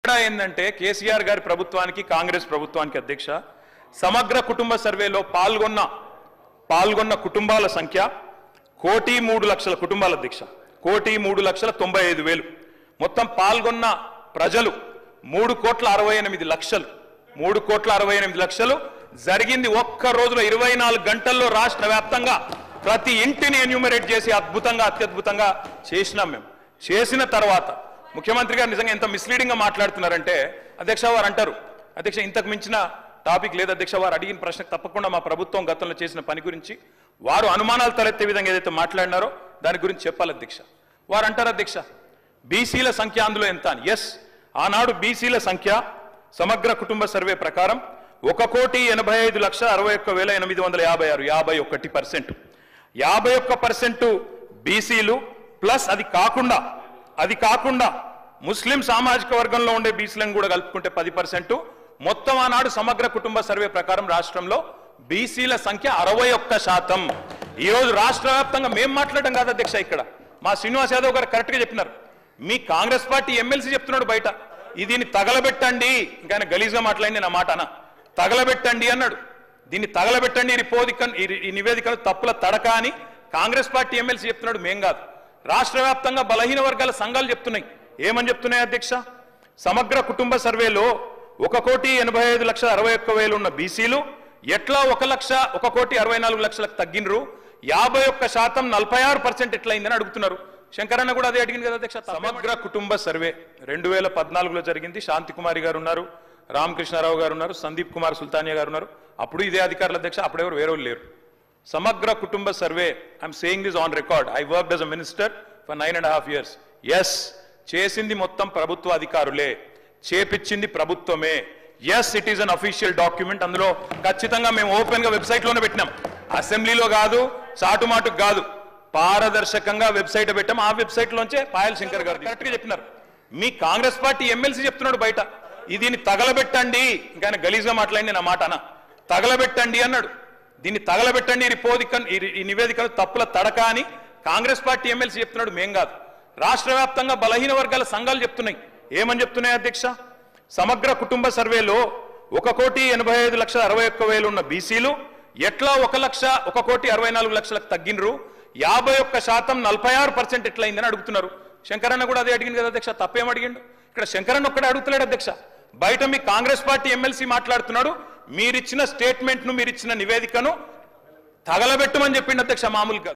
ఏంటంటే కేసీఆర్ గారి ప్రభుత్వానికి కాంగ్రెస్ ప్రభుత్వానికి అధ్యక్ష సమగ్ర కుటుంబ సర్వేలో పాల్గొన్న కుటుంబాల సంఖ్య 1,03,00,000 కుటుంబాల అధ్యక్ష 1,03,95,000 మొత్తం పాల్గొన్న ప్రజలు 3,68,00,000 3,68,00,000 జరిగింది ఒక్క రోజులో 24 గంటల్లో రాష్ట్ర వ్యాప్తంగా ప్రతి ఇంటిని ఎన్యూమరేట్ చేసి అత్యద్భుతంగా చేసినాం మేము చేసిన తర్వాత ముఖ్యమంత్రి గారు నిజంగా ఎంత మిస్లీడింగ్ గా మాట్లాడుతున్నారంటే అధ్యక్ష వారు అంటారు అధ్యక్ష ఇంతకు మించిన టాపిక్ లేదు అధ్యక్ష వారు అడిగిన ప్రశ్నకు తప్పకుండా మా ప్రభుత్వం గతంలో చేసిన పని గురించి వారు అనుమానాలు తలెత్తే విధంగా ఏదైతే మాట్లాడినారో దాని గురించి చెప్పాలి అధ్యక్ష వారు అంటారు అధ్యక్ష బీసీల సంఖ్య అందులో ఎంత అని ఎస్ ఆనాడు బీసీల సంఖ్య సమగ్ర కుటుంబ సర్వే ప్రకారం 1,85,61,856 51% బీసీలు ప్లస్ అది కాకుండా ముస్లిం సామాజిక వర్గంలో ఉండే బీసీలను కూడా కలుపుకుంటే 10% మొత్తం ఆనాడు సమగ్ర కుటుంబ సర్వే ప్రకారం రాష్ట్రంలో బీసీల సంఖ్య 61%. ఈ రోజు రాష్ట్ర వ్యాప్తంగా మేము మాట్లాడడం కాదు అధ్యక్ష ఇక్కడ మా శ్రీనివాస్ యాదవ్ గారు కరెక్ట్ గా చెప్పినారు మీ కాంగ్రెస్ పార్టీ ఎమ్మెల్సీ చెప్తున్నాడు బయట దీన్ని తగలబెట్టండి ఇంకా గలీజ్గా మాట్లాడింది నా మాట అన్న తగలబెట్టండి అన్నాడు దీన్ని తగలబెట్టండి ఈ నివేదికను తప్పుల తడక అని కాంగ్రెస్ పార్టీ ఎమ్మెల్సీ చెప్తున్నాడు మేం కాదు రాష్ట్ర వ్యాప్తంగా బలహీన వర్గాల సంఘాలు చెప్తున్నాయి ఏమని చెప్తున్నాయి అధ్యక్ష సమగ్ర కుటుంబ సర్వేలో 1,85,61,000 ఉన్న బీసీలు ఎట్లా 1,64,00,000 తగ్గినరు 51% 46% ఎట్లయిందని అడుగుతున్నారు శంకరన్న కూడా అదే అడిగింది కదా అధ్యక్ష సమగ్ర కుటుంబ సర్వే 2014లో జరిగింది శాంతికుమారి గారు ఉన్నారు రామకృష్ణారావు గారు ఉన్నారు సందీప్ కుమార్ సుల్తానియా గారు ఉన్నారు అప్పుడు ఇదే అధికారుల అధ్యక్ష అప్పుడెవరు వేరే లేరు సమగ్ర కుటుంబ survey I'm saying this on record I worked as a minister for 9.5 years yes చేసింది మొత్తం ప్రభుత్వ అధికారులే చేపించింది ప్రభుత్వమే yes it is an official document అందులో ఖచ్చితంగా మేము ఓపెన్ గా వెబ్సైట్ లోనే పెట్టినాం అసెంబ్లీలో కాదు చాటుమాటుకు కాదు పారదర్శకంగా వెబ్సైట్ పెట్టాం ఆ వెబ్సైట్ లోంచే పాయల్ శంకర్ గారు కరెక్ట్ గా చెప్పినారు మీ కాంగ్రెస్ పార్టీ ఎమ్మెల్సీ చెప్తున్నాడు బయట దీన్ని తగలబెట్టండి ఇంకా గలీజ్గా మాట్లాడింది నా మాట అన్న తగలబెట్టండి అన్నాడు దీన్ని తగలబెట్టండి ఈ నివేదికను తప్పుల తడక అని కాంగ్రెస్ పార్టీ ఎమ్మెల్సీ చెప్తున్నాడు మేం కాదు రాష్ట్ర వ్యాప్తంగా బలహీన వర్గాల సంఘాలు చెప్తున్నాయి ఏమని చెప్తున్నాయి అధ్యక్ష సమగ్ర కుటుంబ సర్వేలో 1,85,61,000 ఉన్న బీసీలు ఎట్లా 1,64,00,000 తగ్గినరు 51% 46% ఎట్లయిందని అడుగుతున్నారు శంకరన్న కూడా అదే అడిగింది కదా అధ్యక్ష తప్పేం అడిగిండు ఇక్కడ శంకరన్న ఒక్కడే అడుగుతలేడు అధ్యక్ష బయట మీ కాంగ్రెస్ పార్టీ ఎమ్మెల్సీ మాట్లాడుతున్నాడు మీరిచ్చిన స్టేట్మెంట్ ను మీరిచ్చిన నివేదికను తగలబెట్టమని చెప్పిండు అధ్యక్ష మామూలుగా